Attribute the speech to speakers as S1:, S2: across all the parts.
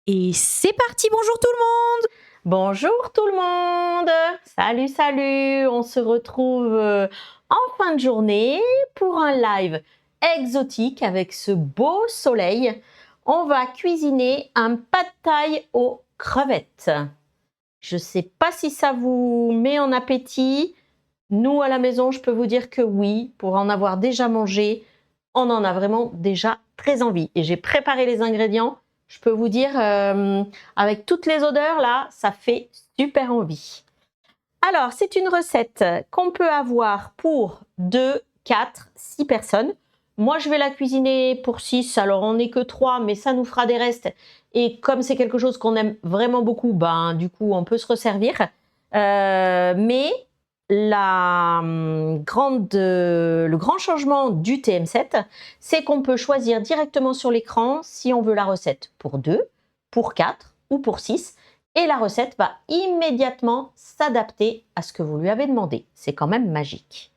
S1: Et c'est parti, bonjour tout le monde!
S2: Bonjour tout le monde! Salut, salut! On se retrouve en fin de journée pour un live exotique avec ce beau soleil. On va cuisiner un pad thai aux crevettes. Je ne sais pas si ça vous met en appétit. Nous, à la maison, je peux vous dire que oui, pour en avoir déjà mangé, on en a vraiment déjà très envie. Et j'ai préparé les ingrédients. Je peux vous dire, avec toutes les odeurs, là, ça fait super envie. Alors, c'est une recette qu'on peut avoir pour 2, 4, 6 personnes. Moi, je vais la cuisiner pour 6, alors on n'est que 3, mais ça nous fera des restes. Et comme c'est quelque chose qu'on aime vraiment beaucoup, ben, du coup, on peut se resservir. Mais le grand changement du TM7, c'est qu'on peut choisir directement sur l'écran si on veut la recette pour 2, pour 4 ou pour 6. Et la recette va immédiatement s'adapter à ce que vous lui avez demandé. C'est quand même magique.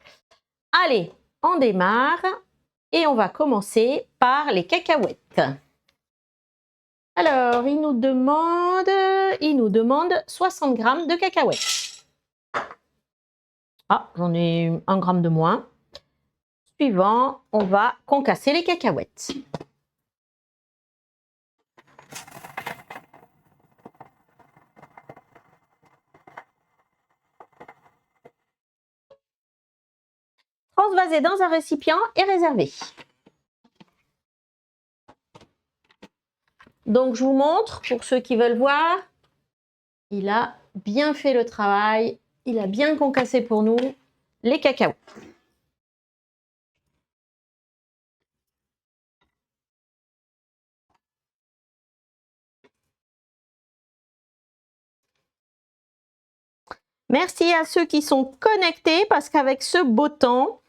S2: Allez, on démarre et on va commencer par les cacahuètes. Alors, il nous demande 60 g de cacahuètes. Ah, j'en ai 1 gramme de moins. Suivant, on va concasser les cacahuètes. Transvaser dans un récipient et réserver. Donc, je vous montre, pour ceux qui veulent voir, il a bien fait le travail, il a bien concassé pour nous les cacahuètes. Merci à ceux qui sont connectés parce qu'avec ce beau temps,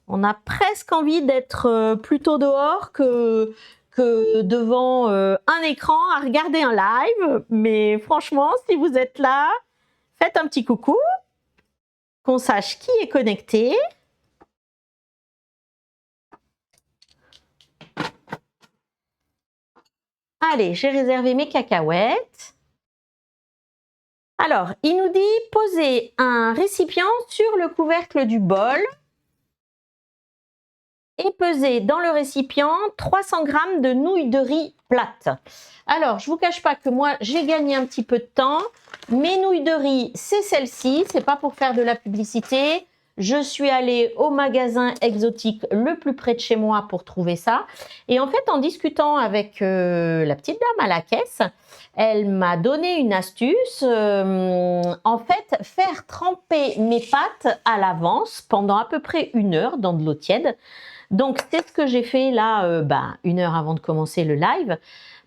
S2: on a presque envie d'être plutôt dehors que devant un écran à regarder un live. Mais franchement, si vous êtes là, faites un petit coucou, qu'on sache qui est connecté. Allez, j'ai réservé mes cacahuètes. Alors, il nous dit poser un récipient sur le couvercle du bol et peser dans le récipient 300 g de nouilles de riz plates. Alors, je ne vous cache pas que moi, j'ai gagné un petit peu de temps. Mes nouilles de riz, c'est celle-ci. Ce n'est pas pour faire de la publicité. Je suis allée au magasin exotique le plus près de chez moi pour trouver ça. Et en fait, en discutant avec la petite dame à la caisse, elle m'a donné une astuce. En fait, faire tremper mes pâtes à l'avance pendant à peu près 1 heure dans de l'eau tiède. Donc, c'est ce que j'ai fait là, 1 heure avant de commencer le live.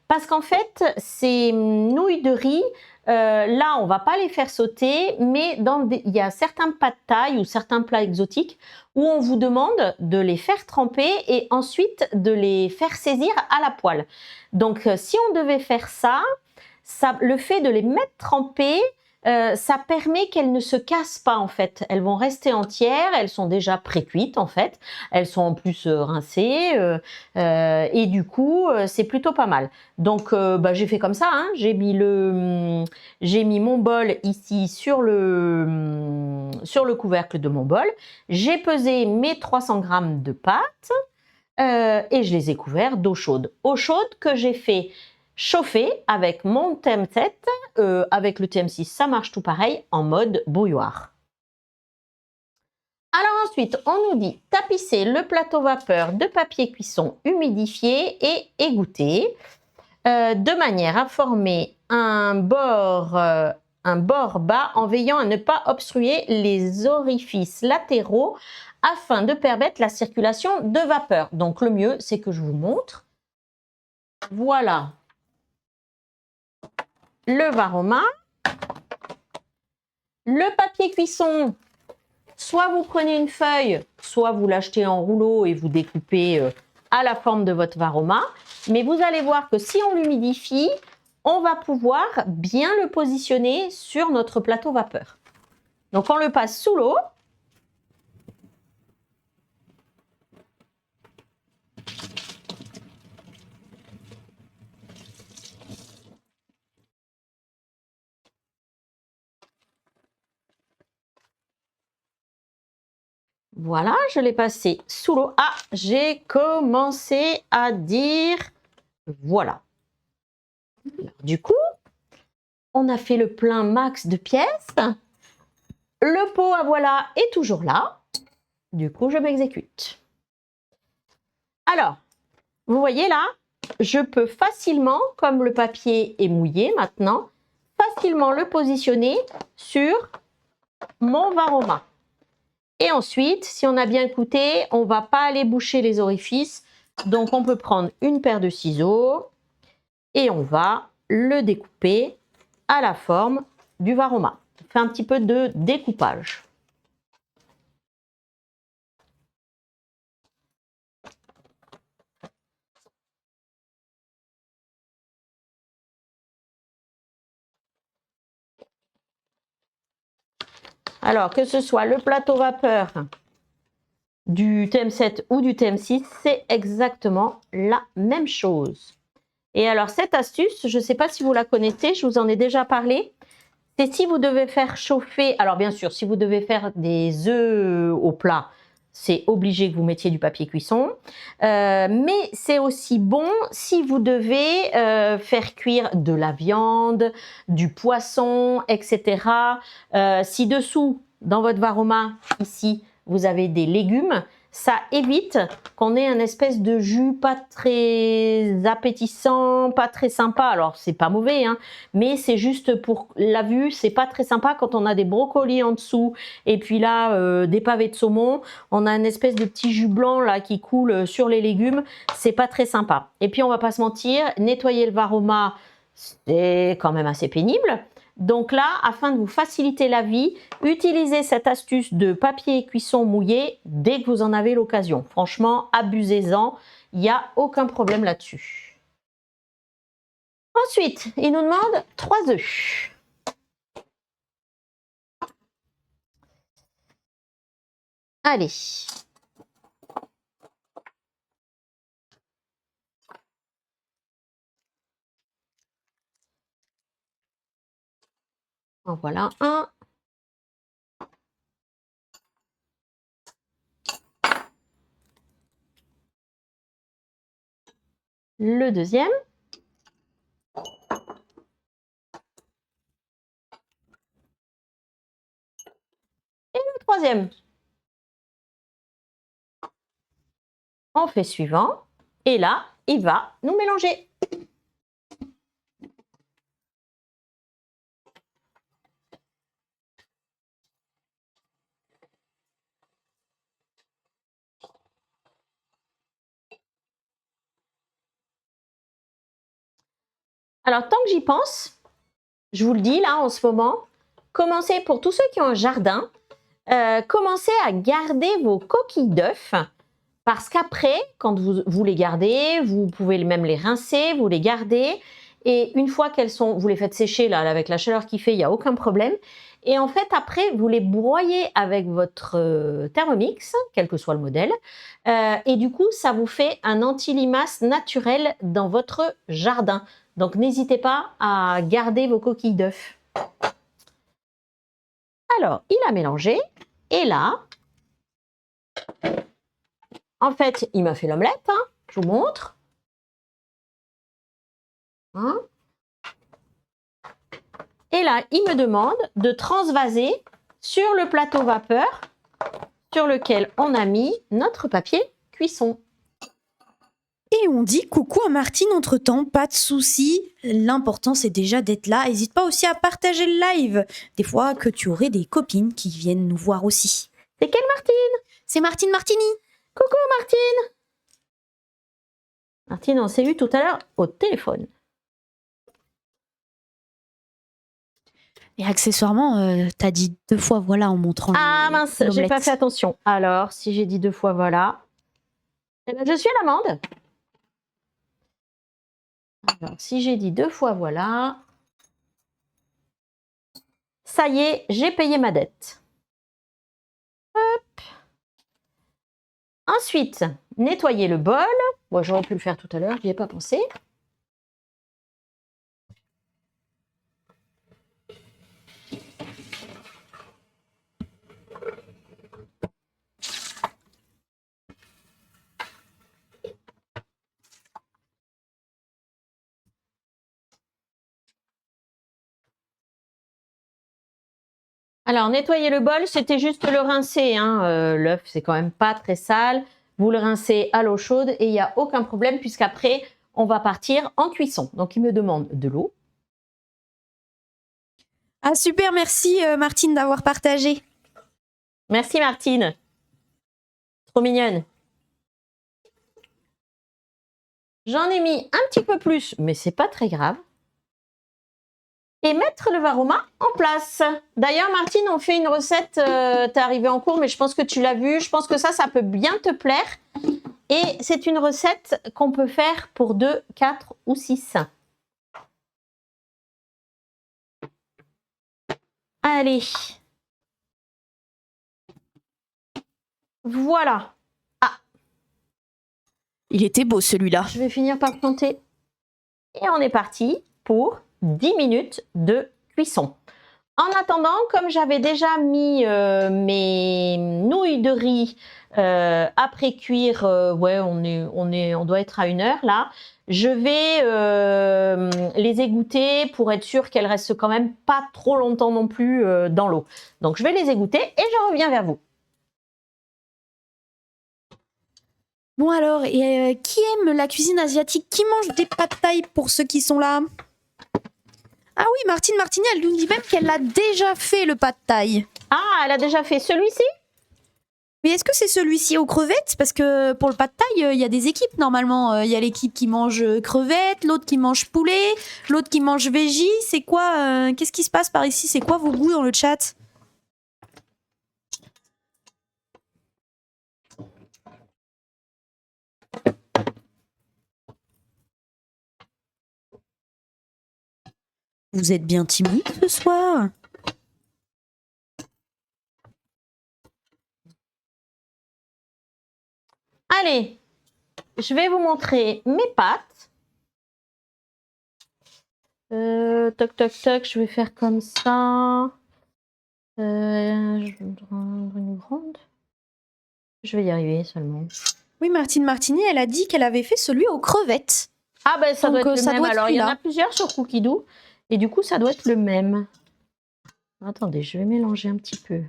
S2: Parce qu'en fait, ces nouilles de riz, là, on ne va pas les faire sauter, mais il y a certains pad thai ou certains plats exotiques où on vous demande de les faire tremper et ensuite de les faire saisir à la poêle. Donc, si on devait faire ça, le fait de les mettre trempées, ça permet qu'elles ne se cassent pas en fait. Elles vont rester entières, elles sont déjà pré-cuites en fait. Elles sont en plus rincées et du coup c'est plutôt pas mal. Donc j'ai fait comme ça, hein. J'ai mis mon bol ici sur le couvercle de mon bol. J'ai pesé mes 300 g de pâte et je les ai couverts d'eau chaude. Eau chaude que j'ai fait chauffer avec mon TM7, avec le TM6 ça marche tout pareil, en mode bouilloire. Alors ensuite, on nous dit tapisser le plateau vapeur de papier cuisson humidifié et égoutté, de manière à former un bord bas en veillant à ne pas obstruer les orifices latéraux afin de permettre la circulation de vapeur. Donc le mieux, c'est que je vous montre. Voilà le varoma. Le papier cuisson, soit vous prenez une feuille, soit vous l'achetez en rouleau et vous découpez à la forme de votre varoma. Mais vous allez voir que si on l'humidifie, on va pouvoir bien le positionner sur notre plateau vapeur. Donc on le passe sous l'eau. Voilà, je l'ai passé sous l'eau. Ah, j'ai commencé à dire voilà. Alors, du coup, on a fait le plein max de pièces. Le pot à voilà est toujours là. Du coup, je m'exécute. Alors, vous voyez là, je peux facilement, comme le papier est mouillé maintenant, facilement le positionner sur mon varoma. Et ensuite, si on a bien écouté, on ne va pas aller boucher les orifices. Donc, on peut prendre une paire de ciseaux et on va le découper à la forme du varoma. On fait un petit peu de découpage. Alors, que ce soit le plateau vapeur du TM7 ou du TM6, c'est exactement la même chose. Et alors, cette astuce, je ne sais pas si vous la connaissez, je vous en ai déjà parlé. C'est si vous devez faire chauffer, alors bien sûr, si vous devez faire des œufs au plat, c'est obligé que vous mettiez du papier cuisson. Mais c'est aussi bon si vous devez faire cuire de la viande, du poisson, etc. Si dessous, dans votre varoma, ici, vous avez des légumes, ça évite qu'on ait un espèce de jus pas très appétissant, pas très sympa. Alors, c'est pas mauvais, hein, mais c'est juste pour la vue, c'est pas très sympa quand on a des brocolis en dessous et puis là, des pavés de saumon. On a une espèce de petit jus blanc là qui coule sur les légumes. C'est pas très sympa. Et puis, on va pas se mentir, nettoyer le varoma, c'est quand même assez pénible. Donc là, afin de vous faciliter la vie, utilisez cette astuce de papier cuisson mouillé dès que vous en avez l'occasion. Franchement, abusez-en, il n'y a aucun problème là-dessus. Ensuite, il nous demande 3 œufs. Allez. En voilà un. Le deuxième. Et le troisième. On fait suivant. Et là, il va nous mélanger. Alors, tant que j'y pense, je vous le dis là en ce moment, commencez pour tous ceux qui ont un jardin, commencez à garder vos coquilles d'œufs parce qu'après, quand vous les gardez, vous pouvez même les rincer, vous les gardez et une fois qu'elles sont, vous les faites sécher là avec la chaleur qu'il fait, il n'y a aucun problème. Et en fait, après, vous les broyez avec votre Thermomix, quel que soit le modèle. Et du coup, ça vous fait un anti-limace naturel dans votre jardin. Donc, n'hésitez pas à garder vos coquilles d'œufs. Alors, il a mélangé. Et là, en fait, il m'a fait l'omelette. Hein, je vous montre. Hein. Et là, il me demande de transvaser sur le plateau vapeur sur lequel on a mis notre papier cuisson.
S1: Et on dit coucou à Martine entre-temps, pas de souci. L'important, c'est déjà d'être là. N'hésite pas aussi à partager le live. Des fois que tu aurais des copines qui viennent nous voir aussi.
S2: C'est quelle Martine?
S1: C'est Martine Martini.
S2: Coucou Martine. Martine, on s'est eu tout à l'heure au téléphone.
S1: Et accessoirement, t'as dit 2 fois voilà en montrant
S2: Ah mince, j'ai pas fait attention. Alors, si j'ai dit 2 fois voilà, eh ben, je suis à l'amende. Alors, si j'ai dit 2 fois voilà, ça y est, j'ai payé ma dette. Hop. Ensuite, nettoyer le bol. Bon, j'aurais pu le faire tout à l'heure, j'y ai pas pensé. Alors, nettoyer le bol, c'était juste le rincer. Hein. L'œuf, c'est quand même pas très sale. Vous le rincez à l'eau chaude et il n'y a aucun problème puisqu'après, on va partir en cuisson. Donc, il me demande de l'eau.
S1: Ah super, merci Martine d'avoir partagé.
S2: Merci Martine. Trop mignonne. J'en ai mis un petit peu plus, mais c'est pas très grave. Et mettre le varoma en place. D'ailleurs, Martine, on fait une recette, t'es arrivée en cours, mais je pense que tu l'as vue. Je pense que ça peut bien te plaire. Et c'est une recette qu'on peut faire pour 2, 4 ou 6. Allez. Voilà. Ah.
S1: Il était beau celui-là.
S2: Je vais finir par compter. Et on est parti pour 10 minutes de cuisson. En attendant, comme j'avais déjà mis mes nouilles de riz après cuire, ouais, on doit être à 1 heure là. Je vais les égoutter pour être sûre qu'elles restent quand même pas trop longtemps non plus dans l'eau. Donc je vais les égoutter et je reviens vers vous.
S1: Bon alors, et qui aime la cuisine asiatique? Qui mange des pad thaï pour ceux qui sont là? Ah oui, Martine Martini, elle nous dit même qu'elle a déjà fait le pad thaï.
S2: Ah, elle a déjà fait celui-ci?
S1: Mais est-ce que c'est celui-ci aux crevettes? Parce que pour le pad thaï, il y a des équipes normalement. Il y a l'équipe qui mange crevettes, l'autre qui mange poulet, l'autre qui mange veggie. C'est quoi qu'est-ce qui se passe par ici? C'est quoi vos goûts dans le chat? Vous êtes bien timide ce soir?
S2: Allez, je vais vous montrer mes pâtes. Toc, toc, toc, je vais faire comme ça. Je vais prendre une grande. Je vais y arriver seulement.
S1: Oui, Martine Martini, elle a dit qu'elle avait fait celui aux crevettes.
S2: Ah ben ça
S1: Donc,
S2: doit être le
S1: ça
S2: même.
S1: doit être
S2: Alors il y en a
S1: celui-là.
S2: plusieurs sur Cookidoo. Et du coup ça doit être le même. Attendez, je vais mélanger un petit peu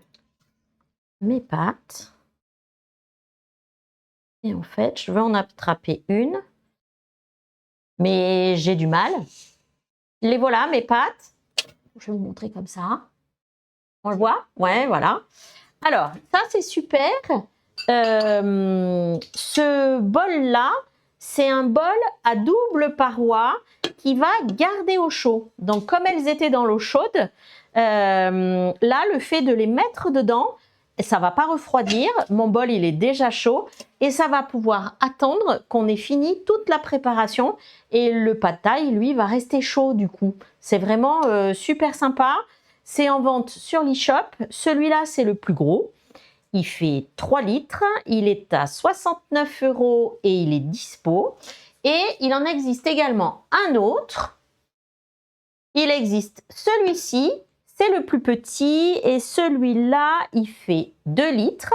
S2: mes pâtes. Et en fait, je vais en attraper une. Mais j'ai du mal. Les voilà, mes pâtes. Je vais vous montrer comme ça. On le voit? Ouais, voilà. Alors, ça, c'est super. Ce bol-là, c'est un bol à double paroi qui va garder au chaud. Donc, comme elles étaient dans l'eau chaude, là, le fait de les mettre dedans, ça ne va pas refroidir. Mon bol, il est déjà chaud et ça va pouvoir attendre qu'on ait fini toute la préparation. Et le pad thaï, lui, va rester chaud du coup. C'est vraiment super sympa. C'est en vente sur l'e-shop. Celui-là, c'est le plus gros. Il fait 3 litres. Il est à 69 € et il est dispo. Et il en existe également un autre. Il existe celui-ci. C'est le plus petit et celui-là, il fait 2 litres.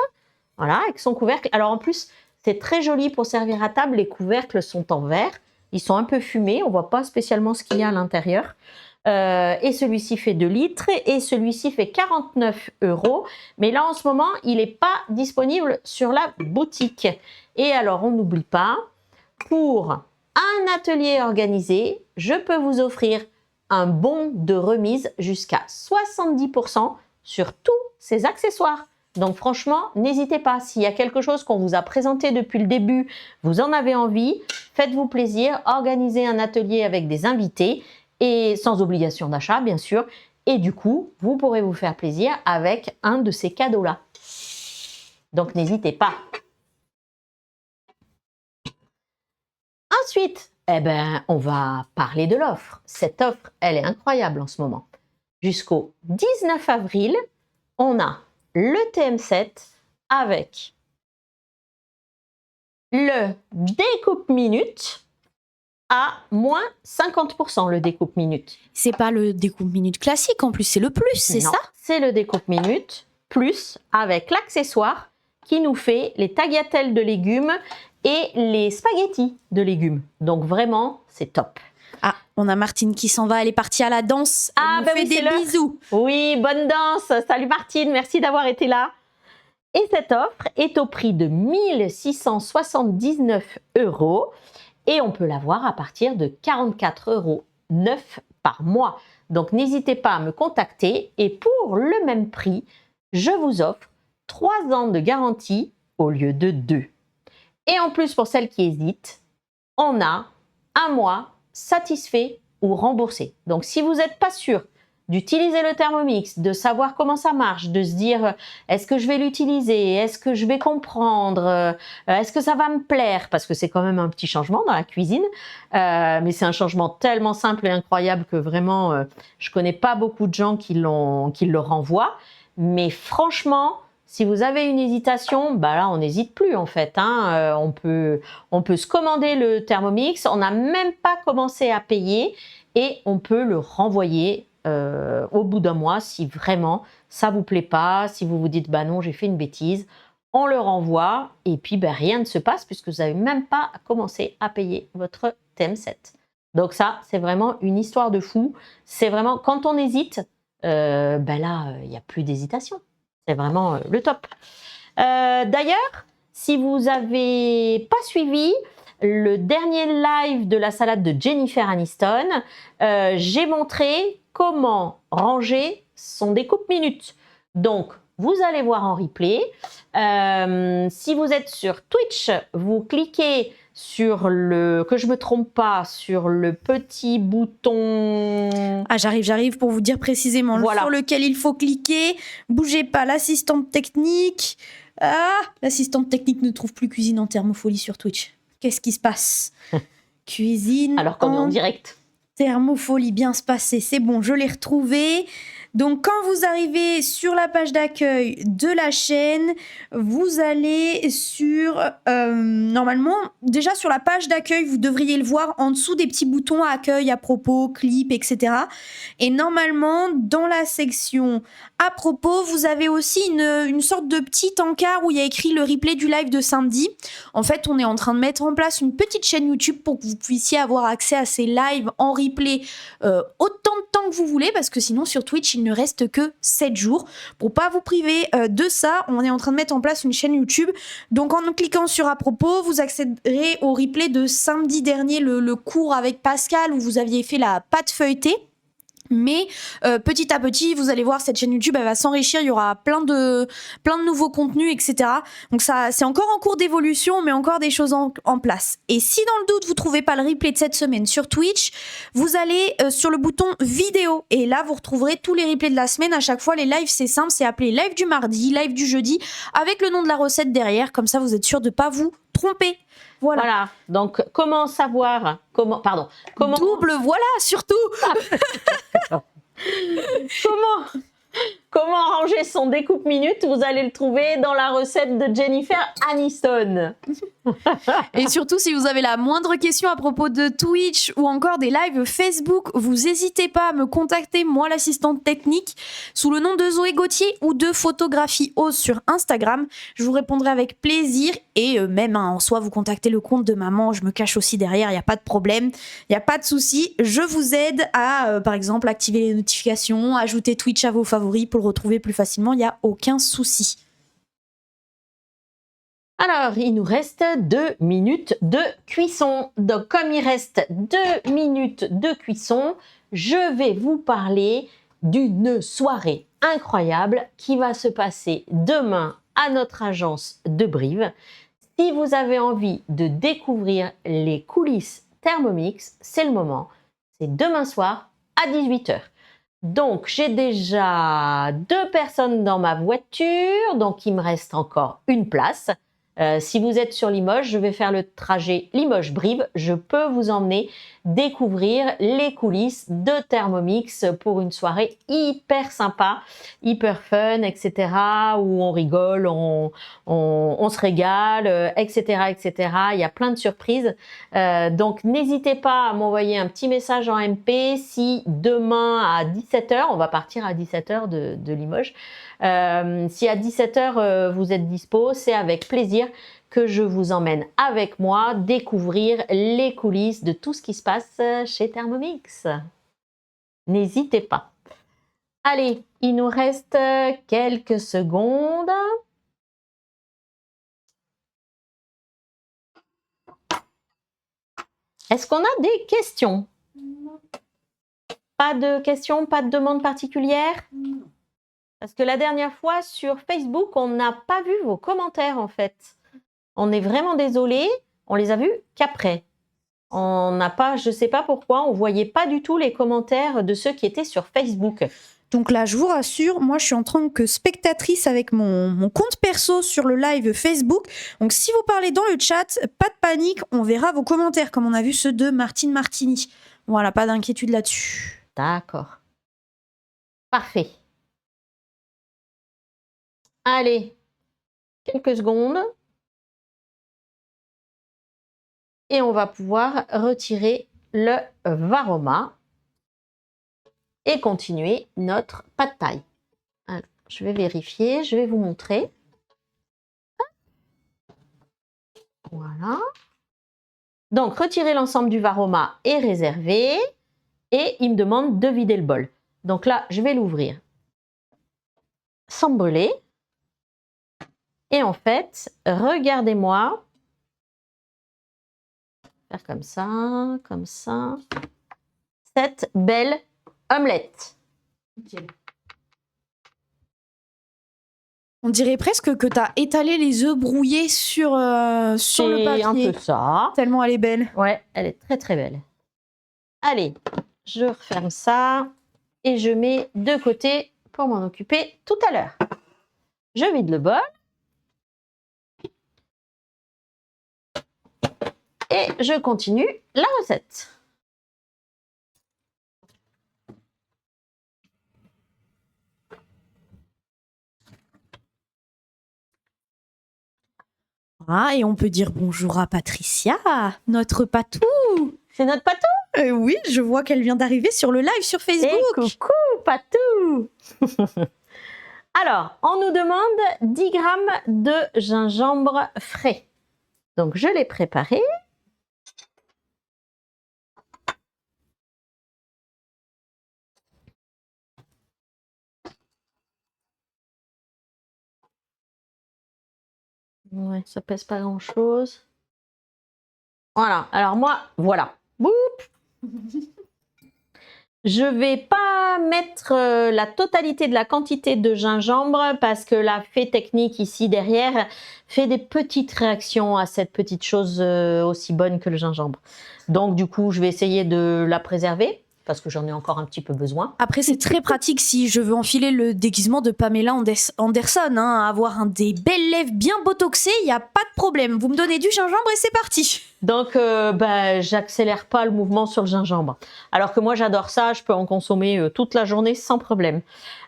S2: Voilà, avec son couvercle. Alors en plus, c'est très joli pour servir à table. Les couvercles sont en verre. Ils sont un peu fumés. On ne voit pas spécialement ce qu'il y a à l'intérieur. Et celui-ci fait 2 litres et celui-ci fait 49 €. Mais là, en ce moment, il n'est pas disponible sur la boutique. Et alors, on n'oublie pas, pour un atelier organisé, je peux vous offrir un bon de remise jusqu'à 70% sur tous ces accessoires. Donc franchement, n'hésitez pas. S'il y a quelque chose qu'on vous a présenté depuis le début, vous en avez envie, faites-vous plaisir, organisez un atelier avec des invités et sans obligation d'achat, bien sûr. Et du coup, vous pourrez vous faire plaisir avec un de ces cadeaux-là. Donc n'hésitez pas. Ensuite, on va parler de l'offre. Cette offre, elle est incroyable en ce moment. Jusqu'au 19 avril, on a le TM7 avec le découpe minute à moins 50%, le découpe minute.
S1: C'est pas le découpe minute classique en plus, c'est le plus, c'est ça?
S2: C'est le découpe minute plus avec l'accessoire qui nous fait les tagliatelles de légumes et les spaghettis de légumes. Donc vraiment, c'est top.
S1: Ah, on a Martine qui s'en va, elle est partie à la danse. Elle nous fait des bisous.
S2: Oui, bonne danse. Salut Martine, merci d'avoir été là. Et cette offre est au prix de 1 679 € et on peut l'avoir à partir de 44,09 € par mois. Donc n'hésitez pas à me contacter et pour le même prix, je vous offre 3 ans de garantie au lieu de 2. Et en plus, pour celles qui hésitent, on a 1 mois satisfait ou remboursé. Donc si vous n'êtes pas sûr d'utiliser le Thermomix, de savoir comment ça marche, de se dire est-ce que je vais l'utiliser, est-ce que je vais comprendre, est-ce que ça va me plaire, parce que c'est quand même un petit changement dans la cuisine, mais c'est un changement tellement simple et incroyable que vraiment je connais pas beaucoup de gens qui le renvoient, mais franchement si vous avez une hésitation, bah là on n'hésite plus en fait, hein. On peut se commander le Thermomix, on n'a même pas commencé à payer et on peut le renvoyer au bout d'un mois si vraiment ça vous plaît pas, si vous vous dites bah non j'ai fait une bêtise, on le renvoie et puis bah, rien ne se passe puisque vous n'avez même pas commencé à payer votre TM7. Donc ça c'est vraiment une histoire de fou, c'est vraiment quand on hésite, bah là il n'y a plus d'hésitation, c'est vraiment le top. D'ailleurs si vous n'avez pas suivi le dernier live de la salade de Jennifer Aniston, j'ai montré comment ranger son découpe minute. Donc, vous allez voir en replay. Si vous êtes sur Twitch, vous cliquez sur le, que je me trompe pas, sur le petit bouton...
S1: Ah, j'arrive pour vous dire précisément
S2: voilà.
S1: Sur lequel il faut cliquer. Bougez pas, l'assistante technique. Ah, l'assistante technique ne trouve plus cuisine en thermofolie sur Twitch. Qu'est-ce qui se passe? Cuisine
S2: alors qu'on est en direct.
S1: Thermofolie, bien se passer, c'est bon, je l'ai retrouvé. Donc quand vous arrivez sur la page d'accueil de la chaîne, vous allez sur, normalement, déjà sur la page d'accueil, vous devriez le voir en dessous des petits boutons accueil, à propos, clip, etc. Et normalement, dans la section à propos, vous avez aussi une sorte de petit encart où il y a écrit le replay du live de samedi. En fait, on est en train de mettre en place une petite chaîne YouTube pour que vous puissiez avoir accès à ces lives en replay autant de temps que vous voulez, parce que sinon sur Twitch, il ne reste que 7 jours. Pour pas vous priver de ça, on est en train de mettre en place une chaîne YouTube. Donc en cliquant sur à propos, vous accéderez au replay de samedi dernier, le cours avec Pascal où vous aviez fait la pâte feuilletée. Mais petit à petit, vous allez voir, cette chaîne YouTube, elle va s'enrichir. Il y aura plein de nouveaux contenus, etc. Donc ça, c'est encore en cours d'évolution, on met encore des choses en place. Et si dans le doute, vous trouvez pas le replay de cette semaine sur Twitch, vous allez sur le bouton vidéo. Et là, vous retrouverez tous les replays de la semaine. À chaque fois, les lives, c'est simple, c'est appelé live du mardi, live du jeudi, avec le nom de la recette derrière. Comme ça, vous êtes sûr de pas vous tromper.
S2: Voilà. Donc, comment savoir... Comment
S1: double, voilà, surtout.
S2: Comment ranger son découpe minute? Vous allez le trouver dans la recette de Jennifer Aniston.
S1: Et surtout, si vous avez la moindre question à propos de Twitch ou encore des lives Facebook, vous n'hésitez pas à me contacter, moi l'assistante technique, sous le nom de Zoé Gauthier ou de Photographie Ose sur Instagram. Je vous répondrai avec plaisir et même en soi, vous contactez le compte de maman, je me cache aussi derrière, il n'y a pas de problème, il n'y a pas de souci. Je vous aide à, par exemple, activer les notifications, ajouter Twitch à vos favoris pour le retrouver plus facilement, il n'y a aucun souci.
S2: Alors, il nous reste 2 minutes de cuisson. Donc, comme il reste 2 minutes de cuisson, je vais vous parler d'une soirée incroyable qui va se passer demain à notre agence de Brive. Si vous avez envie de découvrir les coulisses Thermomix, c'est le moment. C'est demain soir à 18 h. Donc, j'ai déjà 2 personnes dans ma voiture, donc il me reste encore une place. Si vous êtes sur Limoges, je vais faire le trajet Limoges-Brive. Je peux vous emmener découvrir les coulisses de Thermomix pour une soirée hyper sympa, hyper fun, etc. Où on rigole, on se régale, etc., etc. Il y a plein de surprises. Donc, n'hésitez pas à m'envoyer un petit message en MP si demain à 17 h, on va partir à 17 h de Limoges, Si à 17h vous êtes dispo, c'est avec plaisir que je vous emmène avec moi découvrir les coulisses de tout ce qui se passe chez Thermomix. N'hésitez pas. Allez, il nous reste quelques secondes. Est-ce qu'on a des questions? Pas de questions, pas de demandes particulières? Parce que la dernière fois sur Facebook, on n'a pas vu vos commentaires en fait. On est vraiment désolé, on les a vus qu'après. On n'a pas, je ne sais pas pourquoi, on ne voyait pas du tout les commentaires de ceux qui étaient sur Facebook.
S1: Donc là, je vous rassure, moi je suis en tant que spectatrice avec mon compte perso sur le live Facebook. Donc si vous parlez dans le chat, pas de panique, on verra vos commentaires comme on a vu ceux de Martine Martini. Voilà, pas d'inquiétude là-dessus.
S2: D'accord. Parfait. Allez, quelques secondes. Et on va pouvoir retirer le varoma et continuer notre pad thai. Alors, je vais vérifier, je vais vous montrer. Voilà. Donc, retirer l'ensemble du varoma est réservé et il me demande de vider le bol. Donc là, je vais l'ouvrir sans brûler. Et en fait, regardez-moi. Faire comme ça. Cette belle omelette.
S1: Okay. On dirait presque que tu as étalé les œufs brouillés sur le papier.
S2: Un peu ça.
S1: Tellement elle est belle.
S2: Ouais, elle est très très belle. Allez, je referme ça et je mets de côté pour m'en occuper tout à l'heure. Je vide le bol. Et je continue la recette.
S1: Ah, et on peut dire bonjour à Patricia, notre patou.
S2: C'est notre patou?
S1: Oui, je vois qu'elle vient d'arriver sur le live sur Facebook.
S2: Et coucou, patou. Alors, on nous demande 10 grammes de gingembre frais. Donc, je l'ai préparé. Ouais, ça pèse pas grand-chose. Voilà. Alors moi, voilà. Boop. Je vais pas mettre la totalité de la quantité de gingembre parce que la fée technique ici derrière fait des petites réactions à cette petite chose aussi bonne que le gingembre. Donc du coup, je vais essayer de la préserver parce que j'en ai encore un petit peu besoin.
S1: Après, c'est très pratique si je veux enfiler le déguisement de Pamela Anderson. Avoir des belles lèvres bien botoxées, il n'y a pas de problème. Vous me donnez du gingembre et c'est parti.
S2: Donc, j'accélère pas le mouvement sur le gingembre. Alors que moi, j'adore ça, je peux en consommer toute la journée sans problème.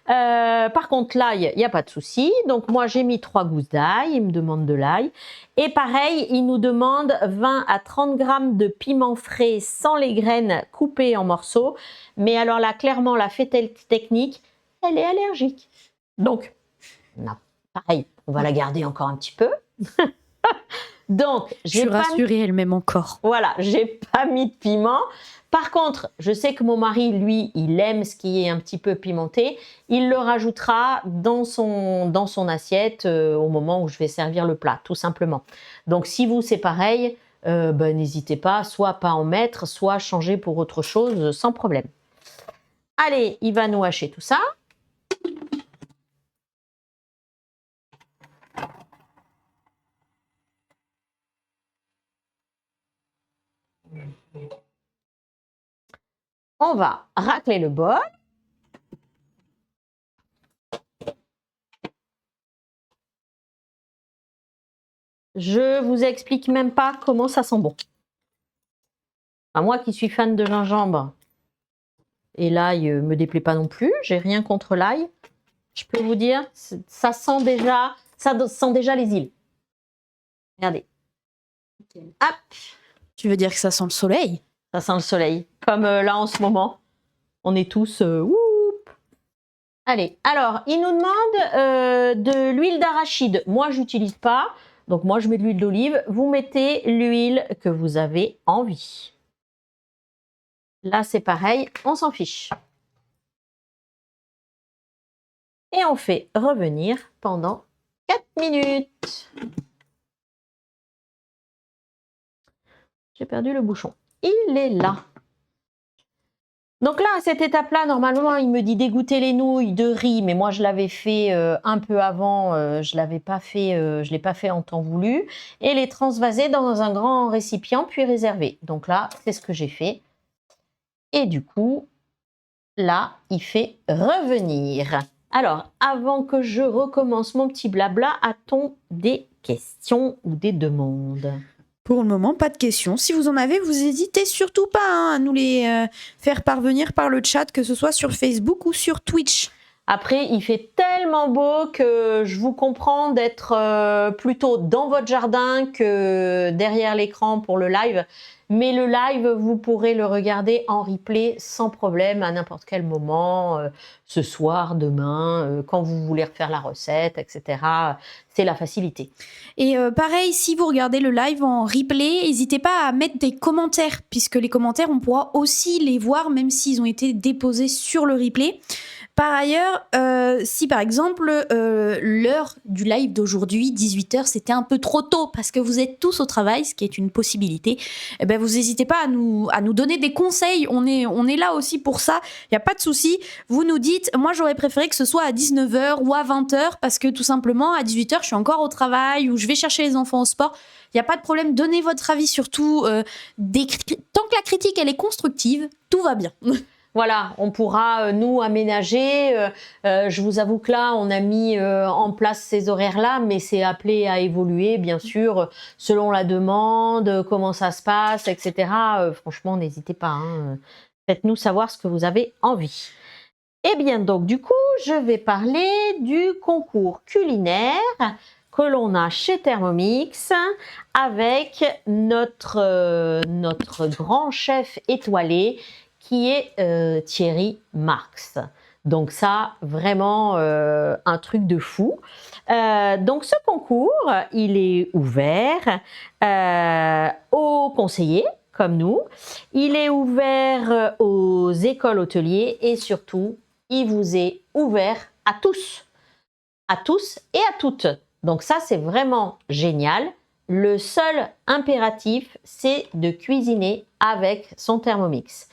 S2: Par contre, l'ail, il n'y a pas de souci. Donc, moi, j'ai mis 3 gousses d'ail. Il me demande de l'ail. Et pareil, il nous demande 20 à 30 grammes de piment frais sans les graines coupées en morceaux. Mais alors là, clairement, la fée technique, elle est allergique. Donc, non, pareil, on va la garder encore un petit peu. Donc,
S1: je suis rassurée, elle m'aime encore.
S2: Voilà, j'ai pas mis de piment. Par contre, je sais que mon mari, lui, il aime ce qui est un petit peu pimenté. Il le rajoutera dans son assiette au moment où je vais servir le plat, tout simplement. Donc, si vous, c'est pareil, n'hésitez pas, soit pas en mettre, soit changer pour autre chose, sans problème. Allez, il va nous hacher tout ça. On va racler le bol. Je vous explique même pas comment ça sent bon. À moi qui suis fan de gingembre, et l'ail me déplaît pas non plus, j'ai rien contre l'ail. Je peux vous dire, ça sent déjà les îles. Regardez. Okay. Hop.
S1: Tu veux dire que ça sent le soleil?
S2: Ça sent le soleil, comme là en ce moment. On est tous Allez, alors, il nous demande de l'huile d'arachide. Moi, j'utilise pas. Donc, moi, je mets de l'huile d'olive. Vous mettez l'huile que vous avez envie. Là, c'est pareil, on s'en fiche. Et on fait revenir pendant 4 minutes. J'ai perdu le bouchon. Il est là. Donc là, à cette étape-là, normalement, il me dit d'égoutter les nouilles de riz, mais moi, je l'avais fait un peu avant, je l'ai pas fait en temps voulu, et les transvaser dans un grand récipient, puis réserver. Donc là, c'est ce que j'ai fait. Et du coup, là, il fait revenir. Alors, avant que je recommence mon petit blabla, a-t-on des questions ou des demandes?
S1: Pour le moment, pas de questions. Si vous en avez, vous n'hésitez surtout pas à nous les faire parvenir par le chat, que ce soit sur Facebook ou sur Twitch.
S2: Après, il fait tellement beau que je vous comprends d'être plutôt dans votre jardin que derrière l'écran pour le live. Mais le live, vous pourrez le regarder en replay sans problème à n'importe quel moment, ce soir, demain, quand vous voulez refaire la recette, etc. C'est la facilité.
S1: Et pareil, si vous regardez le live en replay, n'hésitez pas à mettre des commentaires, puisque les commentaires, on pourra aussi les voir, même s'ils ont été déposés sur le replay. Par ailleurs, si par exemple l'heure du live d'aujourd'hui, 18h, c'était un peu trop tôt parce que vous êtes tous au travail, ce qui est une possibilité, eh ben vous n'hésitez pas à nous donner des conseils. On est là aussi pour ça, il n'y a pas de souci. Vous nous dites, moi j'aurais préféré que ce soit à 19h ou à 20h parce que tout simplement à 18h, je suis encore au travail ou je vais chercher les enfants au sport. Il n'y a pas de problème, donnez votre avis surtout. Tant que la critique elle est constructive, tout va bien.
S2: Voilà, on pourra nous aménager. Je vous avoue que là, on a mis en place ces horaires-là, mais c'est appelé à évoluer, bien sûr, selon la demande, comment ça se passe, etc. Franchement, n'hésitez pas. Hein. Faites-nous savoir ce que vous avez envie. Eh bien, donc, du coup, je vais parler du concours culinaire que l'on a chez Thermomix avec notre grand chef étoilé qui est Thierry Marx. Donc ça, vraiment un truc de fou. Donc ce concours, il est ouvert aux conseillers comme nous. Il est ouvert aux écoles hôteliers et surtout, il vous est ouvert à tous et à toutes. Donc ça, c'est vraiment génial. Le seul impératif, c'est de cuisiner avec son Thermomix.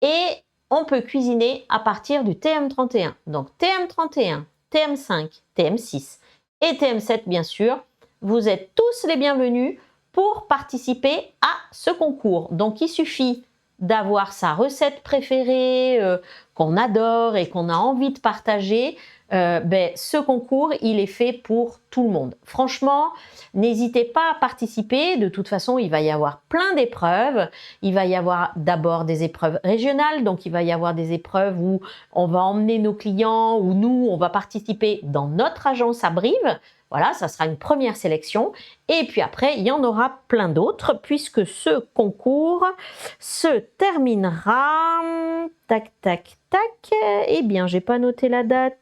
S2: Et on peut cuisiner à partir du TM31. Donc TM31, TM5, TM6 et TM7 bien sûr. Vous êtes tous les bienvenus pour participer à ce concours. Donc il suffit d'avoir sa recette préférée qu'on adore et qu'on a envie de partager. Ce concours, il est fait pour tout le monde. Franchement, n'hésitez pas à participer. De toute façon, il va y avoir plein d'épreuves. Il va y avoir d'abord des épreuves régionales. Donc, il va y avoir des épreuves où on va emmener nos clients, où nous, on va participer dans notre agence à Brive. Voilà, ça sera une première sélection. Et puis après, il y en aura plein d'autres puisque ce concours se terminera... Tac, tac, tac. Eh bien, j'ai pas noté la date.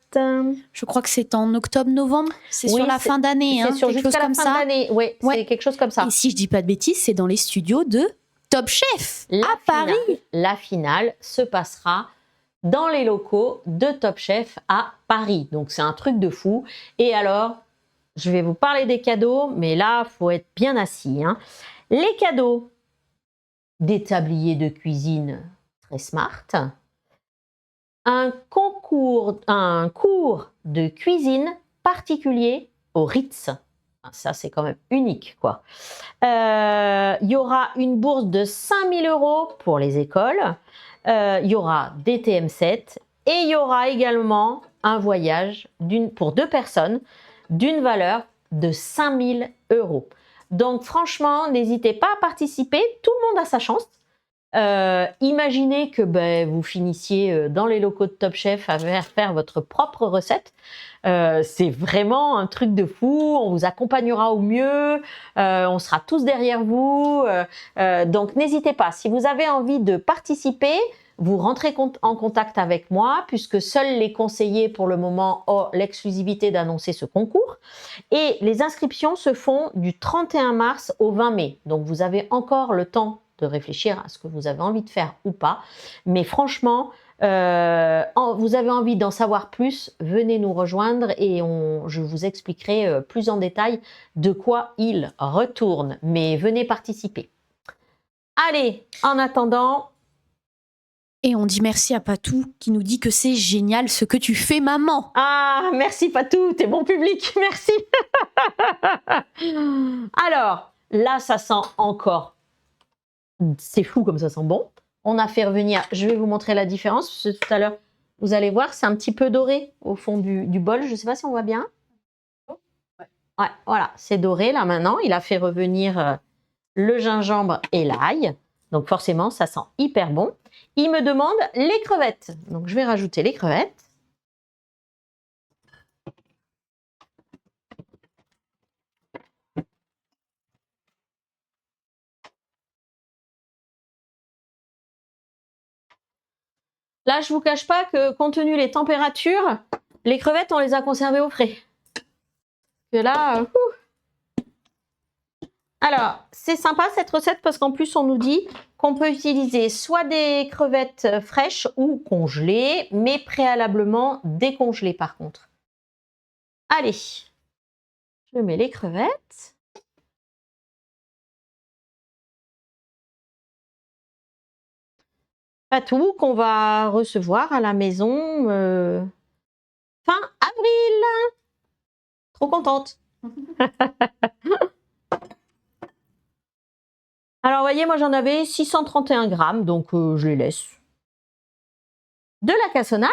S1: Je crois que c'est en octobre-novembre. C'est sur la fin d'année.
S2: C'est sur jusqu'à la fin d'année. Oui,
S1: ouais.
S2: C'est quelque chose comme ça.
S1: Et si je dis pas de bêtises, c'est dans les studios de Top Chef à Paris.
S2: La finale se passera dans les locaux de Top Chef à Paris. Donc, c'est un truc de fou. Et alors, je vais vous parler des cadeaux, mais là, il faut être bien assis. Hein. Les cadeaux des tabliers de cuisine très smart. Un cours de cuisine particulier au Ritz. Ça, c'est quand même unique, quoi. Il y aura une bourse de 5 000 € pour les écoles. Il y aura des TM7 et il y aura également un voyage pour 2 personnes d'une valeur de 5 000 €. Donc, franchement, n'hésitez pas à participer. Tout le monde a sa chance. Imaginez que vous finissiez dans les locaux de Top Chef à faire votre propre recette. C'est vraiment un truc de fou. On vous accompagnera au mieux. On sera tous derrière vous. Donc n'hésitez pas. Si vous avez envie de participer, vous rentrez en contact avec moi puisque seuls les conseillers pour le moment ont l'exclusivité d'annoncer ce concours. Et les inscriptions se font du 31 mars au 20 mai. Donc vous avez encore le temps de réfléchir à ce que vous avez envie de faire ou pas. Mais franchement, vous avez envie d'en savoir plus, venez nous rejoindre et je vous expliquerai plus en détail de quoi il retourne. Mais venez participer. Allez, en attendant...
S1: Et on dit merci à Patou qui nous dit que c'est génial ce que tu fais, maman.
S2: Ah, merci Patou, t'es bon public, merci. Alors, là, ça sent encore... C'est fou comme ça sent bon. On a fait revenir, je vais vous montrer la différence, parce que tout à l'heure, vous allez voir, c'est un petit peu doré au fond du bol. Je ne sais pas si on voit bien. Ouais, voilà, c'est doré là maintenant. Il a fait revenir le gingembre et l'ail. Donc forcément, ça sent hyper bon. Il me demande les crevettes. Donc je vais rajouter les crevettes. Là, je ne vous cache pas que compte tenu des températures, les crevettes, on les a conservées au frais. Que là, Alors, c'est sympa cette recette parce qu'en plus, on nous dit qu'on peut utiliser soit des crevettes fraîches ou congelées, mais préalablement décongelées par contre. Allez, je mets les crevettes. Patou qu'on va recevoir à la maison fin avril. Trop contente. Alors, vous voyez, moi, j'en avais 631 grammes, donc je les laisse. De la cassonade.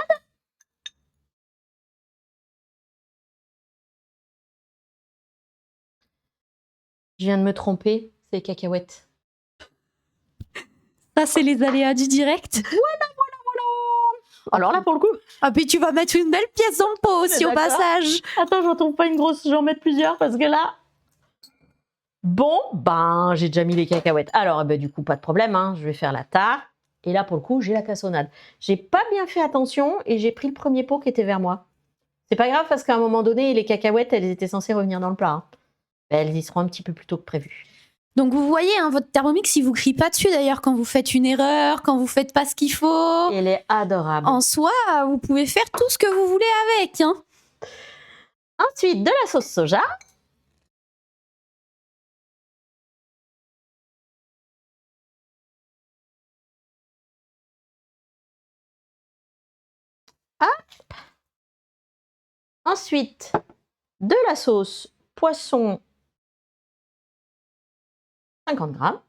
S2: Je viens de me tromper, c'est les cacahuètes.
S1: Ça, c'est les aléas du direct.
S2: Voilà. Alors là, pour le coup...
S1: Ah, puis tu vas mettre une belle pièce dans le pot aussi au passage.
S2: Attends, je ne retrouve pas une grosse, je vais en mettre plusieurs parce que là... Bon, j'ai déjà mis les cacahuètes. Alors, du coup, pas de problème, hein, je vais faire la tare. Et là, pour le coup, j'ai la cassonade. J'ai pas bien fait attention et j'ai pris le premier pot qui était vers moi. C'est pas grave parce qu'à un moment donné, les cacahuètes, elles étaient censées revenir dans le plat. Hein. Elles y seront un petit peu plus tôt que prévu.
S1: Donc vous voyez, hein, votre Thermomix, il vous crie pas dessus d'ailleurs quand vous faites une erreur, quand vous faites pas ce qu'il faut.
S2: Elle est adorable.
S1: En soi, vous pouvez faire tout ce que vous voulez avec. Hein.
S2: Ensuite, de la sauce soja. Hop. Ensuite, de la sauce poisson 50 grammes.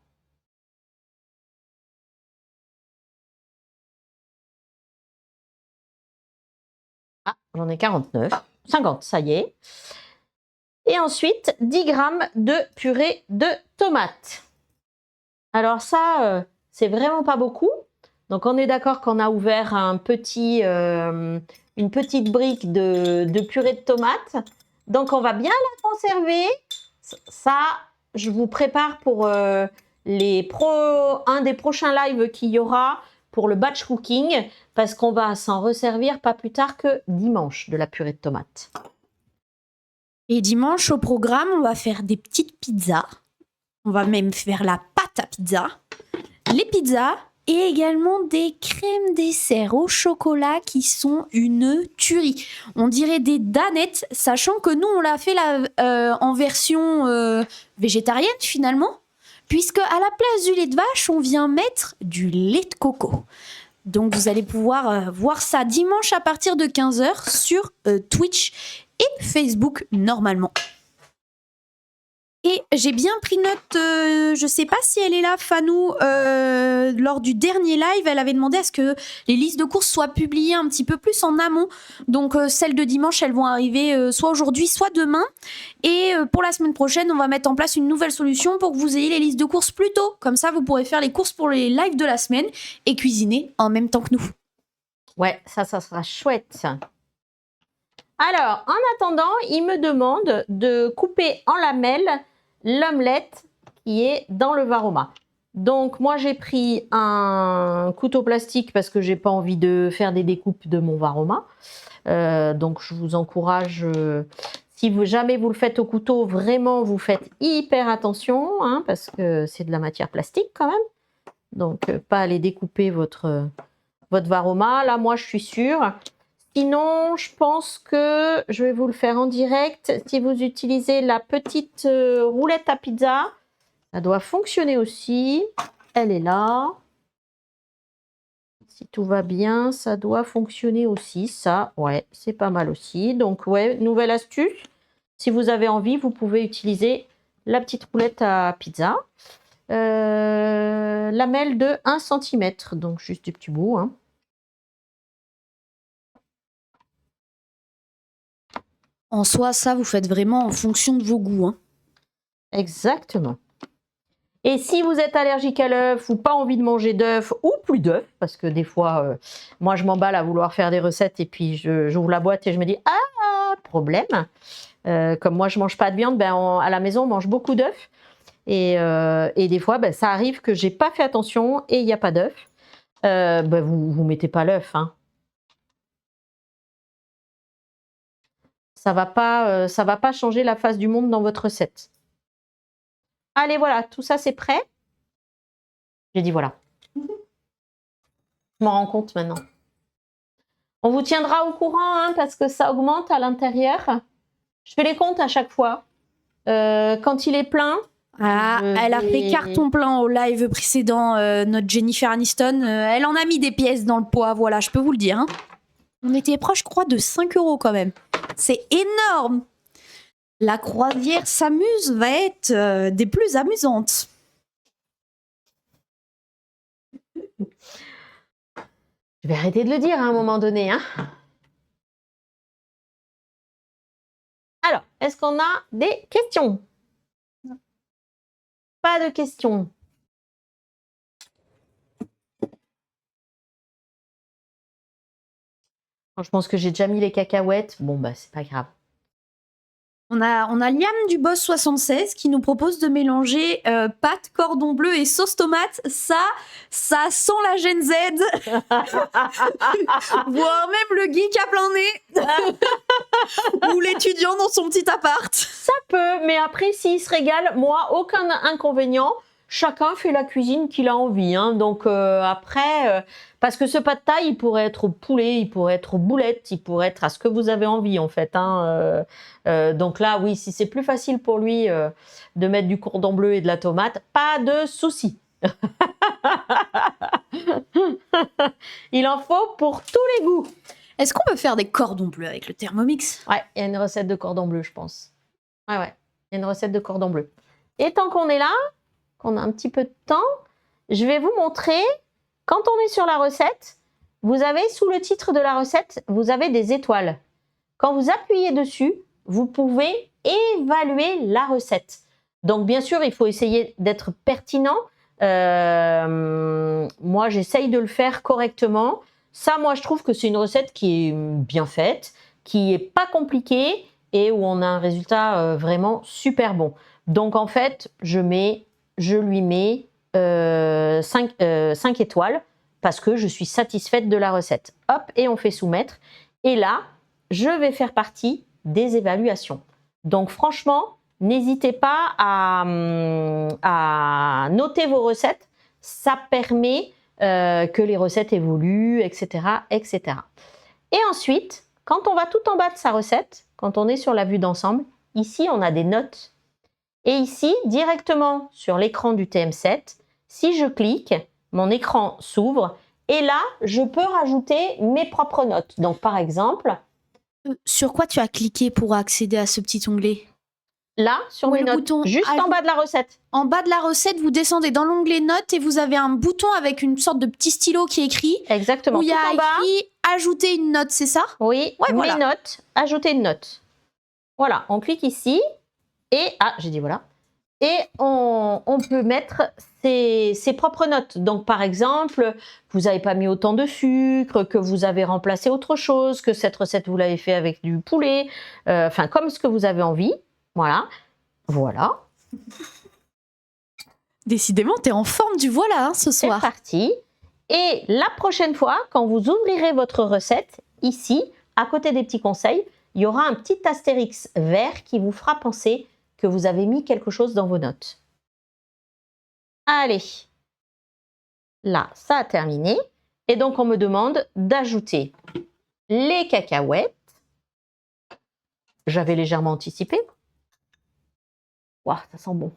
S2: Ah, j'en ai 49. 50, ça y est. Et ensuite, 10 grammes de purée de tomates. Alors ça, c'est vraiment pas beaucoup. Donc on est d'accord qu'on a ouvert une petite brique de purée de tomates. Donc on va bien la conserver. Ça, je vous prépare pour un des prochains lives qu'il y aura pour le batch cooking. Parce qu'on va s'en resservir pas plus tard que dimanche de la purée de tomates.
S1: Et dimanche, au programme, on va faire des petites pizzas. On va même faire la pâte à pizza. Les pizzas et également des crèmes dessert au chocolat qui sont une tuerie. On dirait des danettes, sachant que nous, on l'a fait en version végétarienne finalement, puisque à la place du lait de vache, on vient mettre du lait de coco. Donc, vous allez pouvoir voir ça dimanche à partir de 15h sur Twitch et Facebook normalement. Et j'ai bien pris note, je sais pas si elle est là, Fanou, lors du dernier live, elle avait demandé à ce que les listes de courses soient publiées un petit peu plus en amont. Donc celles de dimanche, elles vont arriver soit aujourd'hui, soit demain. Et pour la semaine prochaine, on va mettre en place une nouvelle solution pour que vous ayez les listes de courses plus tôt. Comme ça, vous pourrez faire les courses pour les lives de la semaine et cuisiner en même temps que nous.
S2: Ouais, ça sera chouette. Alors, en attendant, il me demande de couper en lamelles l'omelette qui est dans le varoma. Donc, moi, j'ai pris un couteau plastique parce que j'ai pas envie de faire des découpes de mon varoma. Donc, je vous encourage, si jamais vous le faites au couteau, vraiment, vous faites hyper attention, hein, parce que c'est de la matière plastique quand même. Donc, pas aller découper votre varoma. Là, moi, je suis sûre. Sinon, je pense que je vais vous le faire en direct. Si vous utilisez la petite roulette à pizza, ça doit fonctionner aussi. Elle est là. Si tout va bien, ça doit fonctionner aussi. Ça, ouais, c'est pas mal aussi. Donc, ouais, nouvelle astuce. Si vous avez envie, vous pouvez utiliser la petite roulette à pizza. Lamelle de 1 cm, donc juste du petit bout, hein.
S1: En soi, ça, vous faites vraiment en fonction de vos goûts, hein.
S2: Exactement. Et si vous êtes allergique à l'œuf ou pas envie de manger d'œuf ou plus d'œuf, parce que des fois, moi je m'emballe à vouloir faire des recettes et puis j'ouvre la boîte et je me dis « Ah, problème !» Comme moi je mange pas de viande, à la maison on mange beaucoup d'œufs. Et des fois, ça arrive que j'ai pas fait attention et il n'y a pas d'œuf. Vous mettez pas l'œuf, hein. Ça va pas changer la face du monde dans votre recette. Allez, voilà, tout ça c'est prêt. J'ai dit voilà. Je m'en rends compte maintenant. On vous tiendra au courant, hein, parce que ça augmente à l'intérieur. Je fais les comptes à chaque fois. Quand il est plein.
S1: Ah, elle a fait carton plein au live précédent, notre Jennifer Aniston. Elle en a mis des pièces dans le poids, voilà, je peux vous le dire, hein. On était proche, je crois, de 5 € quand même. C'est énorme. La croisière s'amuse va être des plus amusantes.
S2: Je vais arrêter de le dire à un moment donné, hein. Alors, est-ce qu'on a des questions? Pas de questions. Je pense que j'ai déjà mis les cacahuètes. Bon, c'est pas grave.
S1: On a Liam du Boss 76 qui nous propose de mélanger pâte, cordon bleu et sauce tomate. Ça sent la Gen Z. Voire même le geek à plein nez. Ou l'étudiant dans son petit appart.
S2: Ça peut, mais après, s'il se régale, moi, aucun inconvénient. Chacun fait la cuisine qu'il a envie, hein. Donc après, parce que ce pad thai, il pourrait être au poulet, il pourrait être aux boulettes, il pourrait être à ce que vous avez envie en fait, hein. Donc là, oui, si c'est plus facile pour lui de mettre du cordon bleu et de la tomate, pas de souci. Il en faut pour tous les goûts.
S1: Est-ce qu'on peut faire des cordons bleus avec le Thermomix?
S2: Ouais, il y a une recette de cordon bleu, je pense. Ouais, il y a une recette de cordon bleu. Et tant qu'on est là, qu'on a un petit peu de temps, je vais vous montrer, quand on est sur la recette, vous avez sous le titre de la recette, vous avez des étoiles. Quand vous appuyez dessus, vous pouvez évaluer la recette. Donc bien sûr, il faut essayer d'être pertinent. Moi, j'essaye de le faire correctement. Ça, moi, je trouve que c'est une recette qui est bien faite, qui n'est pas compliquée et où on a un résultat vraiment super bon. Donc en fait, je lui mets 5 étoiles parce que je suis satisfaite de la recette. Hop, et on fait soumettre. Et là, je vais faire partie des évaluations. Donc franchement, n'hésitez pas à noter vos recettes. Ça permet que les recettes évoluent, etc., etc. Et ensuite, quand on va tout en bas de sa recette, quand on est sur la vue d'ensemble, ici, on a des notes. Et ici, directement sur l'écran du TM7, si je clique, mon écran s'ouvre et là, je peux rajouter mes propres notes. Donc, par exemple...
S1: Sur quoi tu as cliqué pour accéder à ce petit onglet?
S2: Là, sur
S1: Ouais,
S2: mes
S1: le
S2: notes,
S1: bouton
S2: juste en bas de la recette.
S1: En bas de la recette, vous descendez dans l'onglet notes et vous avez un bouton avec une sorte de petit stylo qui est écrit.
S2: Exactement.
S1: Où il y
S2: Tout
S1: a
S2: en bas.
S1: écrit ajouter une note, c'est ça?
S2: Oui,
S1: Ouais,
S2: mes
S1: voilà.
S2: notes, ajouter une note. Voilà, on clique ici et j'ai dit voilà. Et on peut mettre ses propres notes. Donc, par exemple, vous n'avez pas mis autant de sucre, que vous avez remplacé autre chose, que cette recette, vous l'avez fait avec du poulet. Enfin, comme ce que vous avez envie. Voilà. Voilà.
S1: Décidément, t'es en forme du voilà ce
S2: C'est
S1: soir.
S2: parti. Et la prochaine fois, quand vous ouvrirez votre recette, ici, à côté des petits conseils, il y aura un petit astérix vert qui vous fera penser que vous avez mis quelque chose dans vos notes. Allez, là, ça a terminé. Et donc, on me demande d'ajouter les cacahuètes. J'avais légèrement anticipé. Waouh, ça sent bon.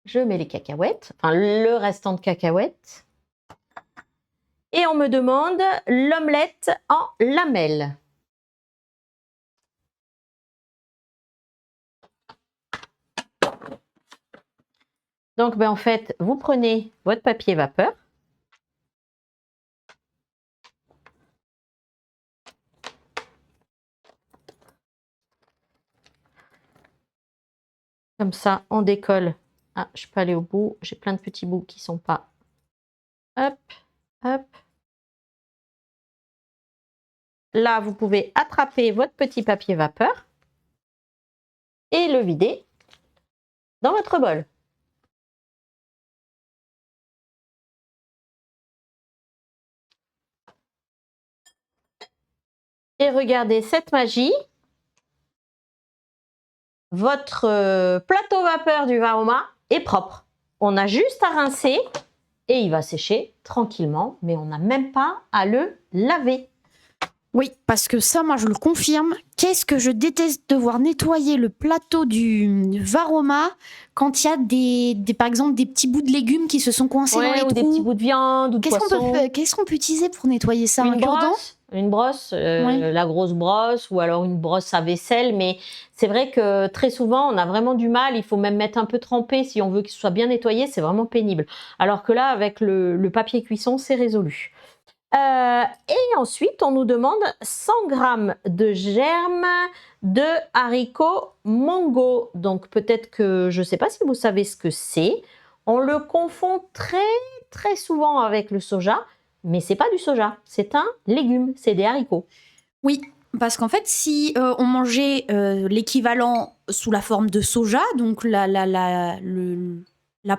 S2: Je mets les cacahuètes, enfin le restant de cacahuètes. Et on me demande l'omelette en lamelles. Donc, en fait, vous prenez votre papier vapeur. Comme ça, on décolle. Ah, je peux aller au bout. J'ai plein de petits bouts qui ne sont pas. Hop, hop. Là, vous pouvez attraper votre petit papier vapeur et le vider dans votre bol. Et regardez cette magie. Votre plateau vapeur du Varoma est propre. On a juste à rincer et il va sécher tranquillement, mais on n'a même pas à le laver.
S1: Oui, parce que ça, moi, je le confirme. Qu'est-ce que je déteste devoir nettoyer le plateau du Varoma quand il y a par exemple, des petits bouts de légumes qui se sont coincés dans les
S2: ou
S1: trous.
S2: des petits bouts de viande ou de poisson.
S1: Qu'est-ce qu'on peut utiliser pour nettoyer ça? Un cure-dent?
S2: Une brosse,
S1: Oui.
S2: la grosse brosse ou alors une brosse à vaisselle. Mais c'est vrai que très souvent, on a vraiment du mal. Il faut même mettre un peu trempé si on veut qu'il soit bien nettoyé. C'est vraiment pénible. Alors que là, avec le papier cuisson, c'est résolu. Et ensuite, on nous demande 100 g de germes de haricots mongo. Donc peut-être que, je ne sais pas si vous savez ce que c'est. On le confond très souvent avec le soja, mais c'est pas du soja, c'est un légume, c'est des haricots.
S1: Oui, parce qu'en fait, si on mangeait l'équivalent sous la forme de soja, donc la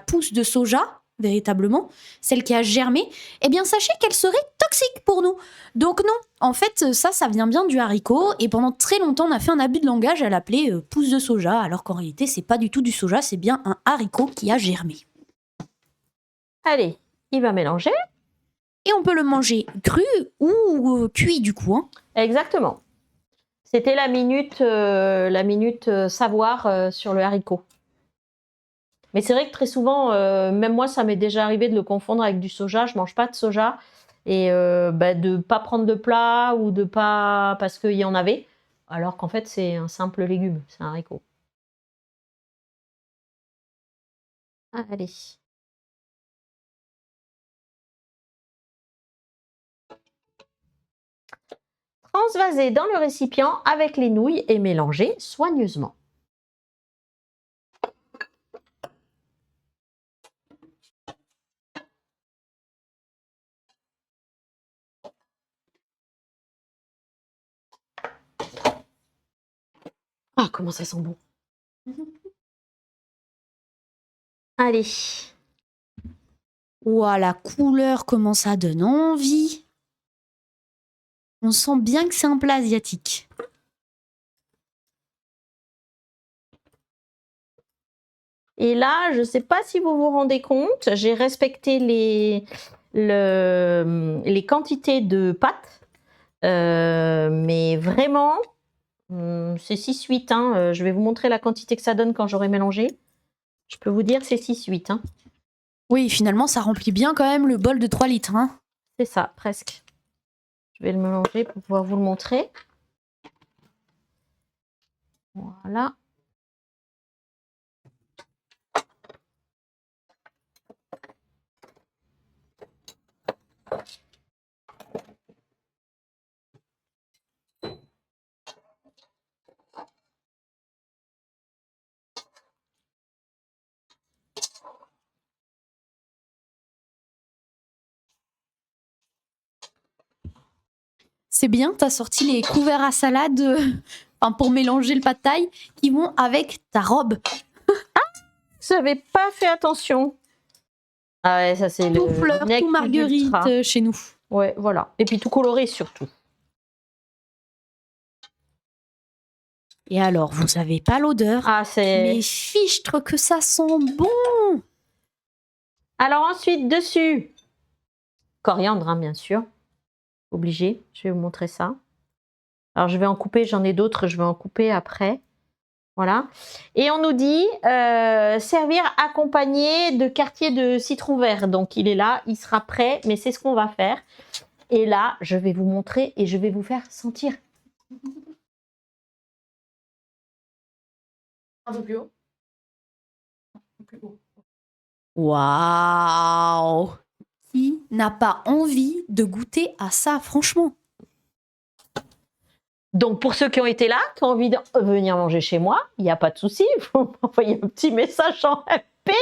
S1: pousse de soja, véritablement, celle qui a germé, eh bien sachez qu'elle serait toxique pour nous. Donc non, en fait, ça vient bien du haricot, et pendant très longtemps, on a fait un abus de langage à l'appeler pousse de soja, alors qu'en réalité, c'est pas du tout du soja, c'est bien un haricot qui a germé.
S2: Allez, il va mélanger.
S1: Et on peut le manger cru ou cuit du coup. Hein.
S2: Exactement. C'était la minute savoir sur le haricot. Mais c'est vrai que très souvent, même moi, ça m'est déjà arrivé de le confondre avec du soja. Je mange pas de soja et de pas prendre de plat ou de pas parce qu'il y en avait, alors qu'en fait c'est un simple légume, c'est un haricot. Allez. Transvaser dans le récipient avec les nouilles et mélanger soigneusement. Ah, comment ça sent bon. Allez.
S1: Ouah, la couleur, comment ça donne envie. On sent bien que c'est un plat asiatique.
S2: Et là, je ne sais pas si vous vous rendez compte, j'ai respecté les quantités de pâtes, mais vraiment, c'est 6-8. Hein. Je vais vous montrer la quantité que ça donne quand j'aurai mélangé. Je peux vous dire c'est 6-8. Hein.
S1: Oui, finalement, ça remplit bien quand même le bol de 3 litres. Hein.
S2: C'est ça, presque. Je vais le mélanger pour pouvoir vous le montrer. Voilà.
S1: C'est bien, t'as sorti les couverts à salade enfin, pour mélanger le pad thaï qui vont avec ta robe.
S2: J'avais pas fait attention. Ah ouais, ça c'est
S1: Tout
S2: le
S1: fleur,
S2: nec
S1: tout
S2: plus
S1: marguerite
S2: ultra.
S1: chez nous.
S2: Ouais, voilà. Et puis tout coloré surtout.
S1: Et alors, vous avez pas l'odeur,
S2: Ah, c'est...
S1: mais fichtre que ça sent bon.
S2: Alors ensuite, dessus, coriandre, hein, bien sûr. Obligé, je vais vous montrer ça. Alors je vais en couper, j'en ai d'autres, je vais en couper après. Voilà. Et on nous dit servir accompagné de quartier de citron vert. Donc il est là, il sera prêt, mais c'est ce qu'on va faire. Et là, je vais vous montrer et je vais vous faire sentir.
S3: Un peu plus haut. Plus haut.
S1: Waouh! Qui n'a pas envie de goûter à ça, franchement?
S2: Donc pour ceux qui ont été là, qui ont envie de venir manger chez moi, il n'y a pas de souci, vous m'envoyez un petit message en MP,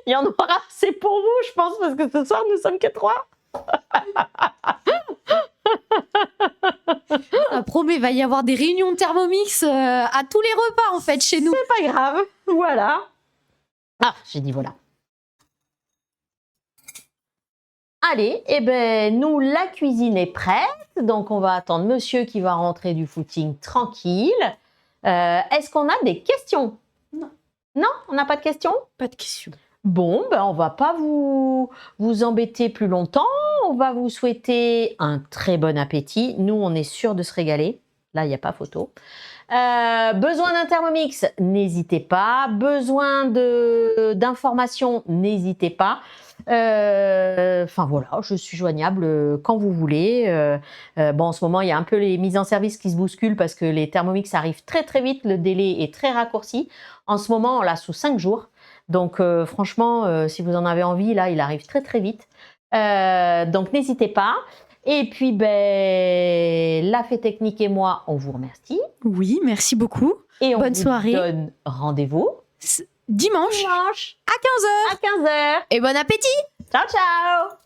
S2: il y en aura assez pour vous, je pense, parce que ce soir, nous sommes que 3.
S1: Ça promet, va y avoir des réunions de Thermomix à tous les repas, en fait, chez nous.
S2: C'est pas grave, voilà. Ah, j'ai dit voilà. Allez, eh ben, nous, la cuisine est prête. Donc, on va attendre monsieur qui va rentrer du footing tranquille. Est-ce qu'on a des questions?
S1: Non.
S2: Non, on n'a pas de questions?
S1: Pas de questions.
S2: Bon, ben, on va pas vous embêter plus longtemps. On va vous souhaiter un très bon appétit. Nous, on est sûr de se régaler. Là, il n'y a pas photo. Besoin d'un Thermomix, n'hésitez pas. Besoin d'informations, n'hésitez pas. Enfin voilà, je suis joignable quand vous voulez. Bon, en ce moment, il y a un peu les mises en service qui se bousculent parce que les Thermomix arrivent très très vite. Le délai est très raccourci. En ce moment, on l'a sous 5 jours. Donc franchement, si vous en avez envie, là, il arrive très très vite. Donc n'hésitez pas. Et puis, ben, la Fée Technique et moi, on vous remercie.
S1: Oui, merci beaucoup.
S2: Et on
S1: Bonne
S2: vous
S1: soirée.
S2: donne rendez-vous
S1: Dimanche
S2: dimanche
S1: à 15h.
S2: à 15h.
S1: Et bon appétit!
S2: Ciao, ciao!